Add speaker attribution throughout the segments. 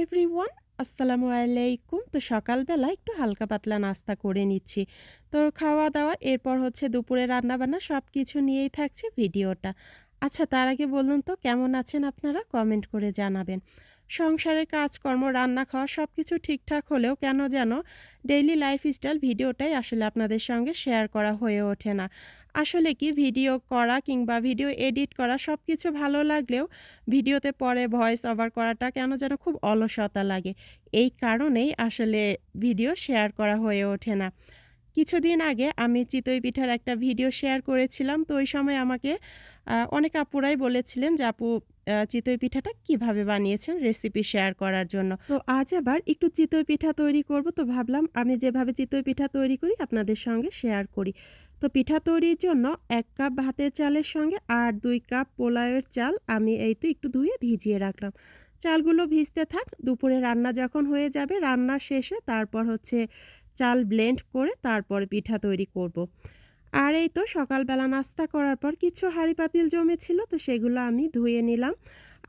Speaker 1: Everyone, আসসালামু আলাইকুম। তো সকালবেলা একটু হালকা পাতলা নাস্তা করে নিচ্ছি। তো খাওয়া-দাওয়া, এরপর হচ্ছে দুপুরে রান্নাবান্না সবকিছু নিয়েই থাকছে ভিডিওটা। আচ্ছা, তার আগে বলুন তো কেমন আছেন আপনারা? কমেন্ট করে জানাবেন। সংসারের কাজকর্ম, রান্না-খাওয়া সবকিছু ঠিকঠাক হলেও কেন যেন ডেইলি লাইফস্টাইল ভিডিওটাই আসলে আপনাদের সঙ্গে শেয়ার করা হয়ে ওঠে না। আসলে কি ভিডিও করা কিংবা ভিডিও এডিট করা সবকিছু ভালো লাগলেও ভিডিওতে পরে ভয়েস ওভার করাটা কেন যেন খুব অলসতা লাগে। এই কারণেই আসলে ভিডিও শেয়ার করা হয়ে ওঠে না। কিছুদিন আগে আমি চিতই পিঠার একটা ভিডিও শেয়ার করেছিলাম। তো ওই সময় আমাকে অনেক আপুরাই বলেছিলেন যে, "আপু চিতই পিঠাটা কিভাবে বানিয়েছেন?" রেসিপি শেয়ার করার জন্য। তো আজ আবার একটু চিতই পিঠা তৈরি করব। তো ভাবলাম আমি যেভাবে চিতই পিঠা তৈরি করি আপনাদের সঙ্গে শেয়ার করি। তো পিঠা তৈরির জন্য ১ কাপ ভাতের চালের সঙ্গে আর ২ কাপ পোলাওয়ের চাল আমি এই তো একটু ধুয়ে ভিজিয়ে রাখলাম। চালগুলো ভিজতে থাক। দুপুরে রান্না যখন হয়ে যাবে, রান্না শেষে তারপর হচ্ছে চাল ব্লেন্ড করে তারপরে পিঠা তৈরি করব। আর এই তো সকালবেলা নাস্তা করার পর কিছু হাঁড়ি পাতিল জমেছিল, তো সেগুলো আমি ধুয়ে নিলাম।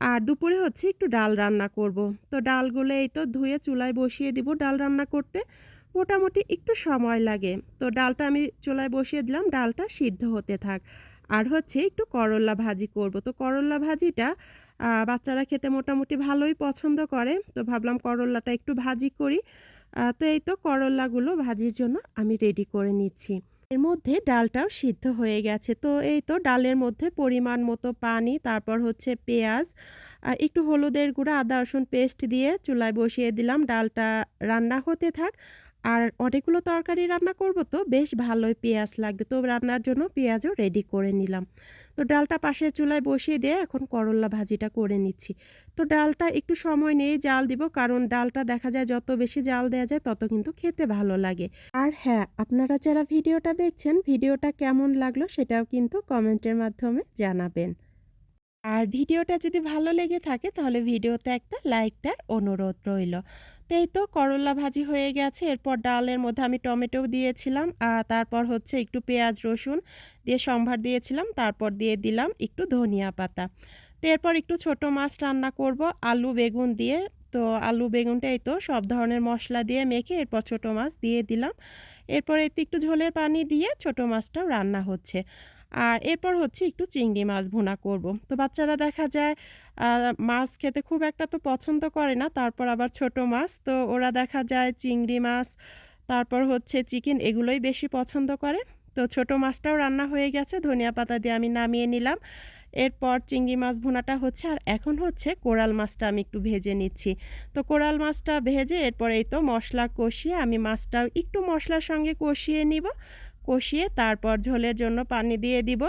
Speaker 1: আর দুপুরে হচ্ছে একটু ডাল রান্না করব। তো ডালগুলো এই তো ধুয়ে চুলায় বসিয়ে দিব। ডাল রান্না করতে মোটামুটি একটু সময় লাগে। তো ডালটা আমি চুলায় বসিয়ে দিলাম, ডালটা সিদ্ধ হতে থাক। আর হচ্ছে একটু করল্লা ভাজি করব। তো করল্লা ভাজিটা বাচ্চারা খেতে মোটামুটি ভালোই পছন্দ করে। তো ভাবলাম করল্লাটা একটু ভাজি করি। তো এই তো করল্লাগুলো ভাজির জন্য আমি রেডি করে নিচ্ছি। এর মধ্যে ডালটাও সিদ্ধ হয়ে গেছে। তো এই তো ডালের মধ্যে পরিমাণ মতো পানি, তারপর হচ্ছে পেঁয়াজ, একটু হলুদের গুঁড়া, আদা রসুন পেস্ট দিয়ে চুলায় বসিয়ে দিলাম। ডালটা রান্না হতে থাক। আর অনেকগুলো তরকারি রান্না করব, তো বেশ ভালোই পেঁয়াজ লাগবে। তো রান্নার জন্য পেঁয়াজও রেডি করে নিলাম। তো ডালটা পাশের চুলায় বসিয়ে দিয়ে এখন করল্লা ভাজিটা করে নিচ্ছি। তো ডালটা একটু সময় নিয়েই জাল দিব, কারণ ডালটা দেখা যায় যত বেশি জাল দেয়া যায় তত কিন্তু খেতে ভালো লাগে। আর হ্যাঁ, আপনারা যারা ভিডিওটা দেখছেন, ভিডিওটা কেমন লাগলো সেটাও কিন্তু কমেন্টের মাধ্যমে জানাবেন। আর ভিডিওটা যদি ভালো লেগে থাকে তাহলে ভিডিওতে একটা লাইক দেওয়ার অনুরোধ রইল। তো এই তো করল্লা ভাজি হয়ে গেছে। এরপর ডালের মধ্যে আমি টমেটোও দিয়েছিলাম। তারপর হচ্ছে একটু পেঁয়াজ রসুন দিয়ে সম্ভার দিয়েছিলাম। তারপর দিয়ে দিলাম একটু ধনিয়া পাতা। তো এরপর একটু ছোট মাছ রান্না করব আলু বেগুন দিয়ে। তো আলু বেগুনটা এই তো সব ধরনের মশলা দিয়ে মেখে এরপর ছোট মাছ দিয়ে দিলাম। এরপর এতে একটু ঝোলের পানি দিয়ে ছোট মাছটাও রান্না হচ্ছে। আর এরপর হচ্ছে একটু চিংড়ি মাছ ভুনা করব। তো বাচ্চারা দেখা যায় আ মাছ খেতে খুব একটা তো পছন্দ করে না। তারপর আবার ছোট মাছ, তো ওরা দেখা যায় চিংড়ি মাছ, তারপর হচ্ছে চিকেন, এগুলোই বেশি পছন্দ করে। তো ছোট মাছটাও রান্না হয়ে গেছে। ধনিয়া পাতা দিয়ে আমি নামিয়ে নিলাম। এরপর চিংড়ি মাছ ভুনাটা হচ্ছে, আর এখন হচ্ছে কোরাল মাছটা আমি একটু ভেজে নিচ্ছি। তো কোরাল মাছটা ভেজে এরপর এই তো মসলা কষিয়ে আমি মাছটাও একটু মসলার সঙ্গে কষিয়ে নিব। কষিয়ে তারপর ঝোলের জন্য পানি দিয়ে দিব।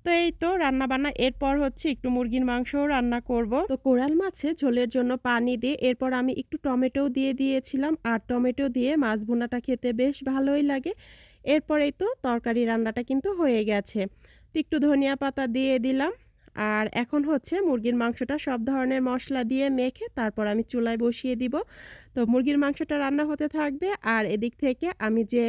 Speaker 1: তো এই তো রান্নাবান্না। এরপর হচ্ছে একটু মুরগির মাংসও রান্না করব। তো কোরাল মাছে ঝোলের জন্য পানি দিয়ে এরপর আমি একটু টমেটোও দিয়ে দিয়েছিলাম। আর টমেটো দিয়ে মাছ ভুনাটা খেতে বেশ ভালোই লাগে। এরপর এই তো তরকারি রান্নাটা কিন্তু হয়ে গেছে। তো একটু ধনিয়া পাতা দিয়ে দিলাম। আর এখন হচ্ছে মুরগির মাংসটা সব ধরনের মসলা দিয়ে মেখে তারপর আমি চুলায় বসিয়ে দিব। তো মুরগির মাংসটা রান্না হতে থাকবে আর এদিক থেকে আমি যে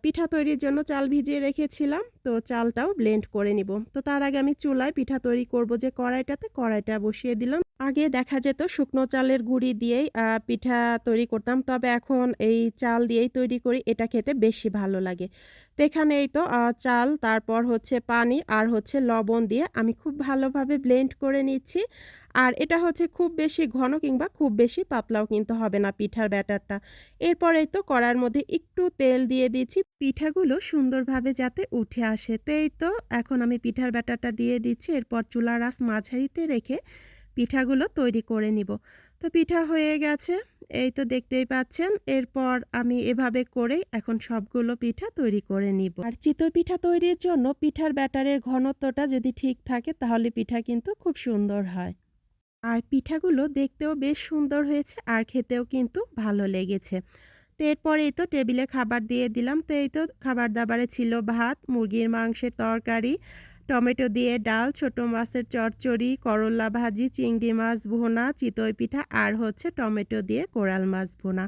Speaker 1: পিঠা তৈরির জন্য চাল ভিজিয়ে রেখেছিলাম, তো চালটাও ব্লেন্ড করে নিব। তো তার আগে আমি চুলায় পিঠা তৈরি করব যে কড়াইটাতে, কড়াইটা বসিয়ে দিলাম। আগে দেখা যেত শুকনো চালের গুঁড়ি দিয়েই পিঠা তৈরি করতাম। তবে এখন এই চাল দিয়েই তৈরি করি। এটা খেতে বেশি ভালো লাগে। তো এখানে এই তো চাল, তারপর হচ্ছে পানি আর হচ্ছে লবণ দিয়ে আমি খুব ভালোভাবে ব্লেন্ড করে নিচ্ছি। আর এটা হচ্ছে খুব বেশি ঘন কিংবা খুব বেশি পাতলাও কিন্তু হবে না পিঠার ব্যাটারটা। এরপর এই তো কড়াইর মধ্যে একটু তেল দিয়ে দিচ্ছি পিঠাগুলো সুন্দরভাবে যাতে উঠে আসে। তো এই তো এখন আমি পিঠার ব্যাটারটা দিয়ে দিচ্ছি। এরপর চুলার আঁচ মাঝারিতে রেখে পিঠাগুলো তৈরি করে নিব। তো পিঠা হয়ে গেছে। এই তো দেখতেই পাচ্ছেন। এরপর আমি এভাবে করেই এখন সবগুলো পিঠা তৈরি করে নিব। আর চিতই পিঠা তৈরির জন্য পিঠার ব্যাটারের ঘনত্বটা যদি ঠিক থাকে তাহলে পিঠা কিন্তু খুব সুন্দর হয়। আর পিঠাগুলো দেখতেও বেশ সুন্দর হয়েছে আর খেতেও কিন্তু ভালো লেগেছে। তো এরপরে এই তো টেবিলে খাবার দিয়ে দিলাম। তো এই তো খাবার-দাবারে ছিল ভাত, মুরগির মাংসের তরকারি, টমেটো দিয়ে ডাল, ছোট মাছের চচ্চড়ি, করল্লা ভাজি, চিংড়ি মাছ ভুনা, চিতই পিঠা আর হচ্ছে টমেটো দিয়ে কোরাল মাছ ভুনা।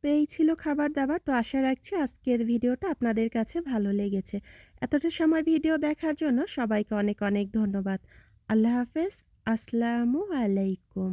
Speaker 1: তো এই ছিল খাবার-দাবার। তো আশা রাখছি আজকের ভিডিওটা আপনাদের কাছে ভালো লেগেছে। এতটা সময় ভিডিও দেখার জন্য সবাইকে অনেক, অনেক ধন্যবাদ। আল্লাহ হাফেজ। আসসালামু আলাইকুম।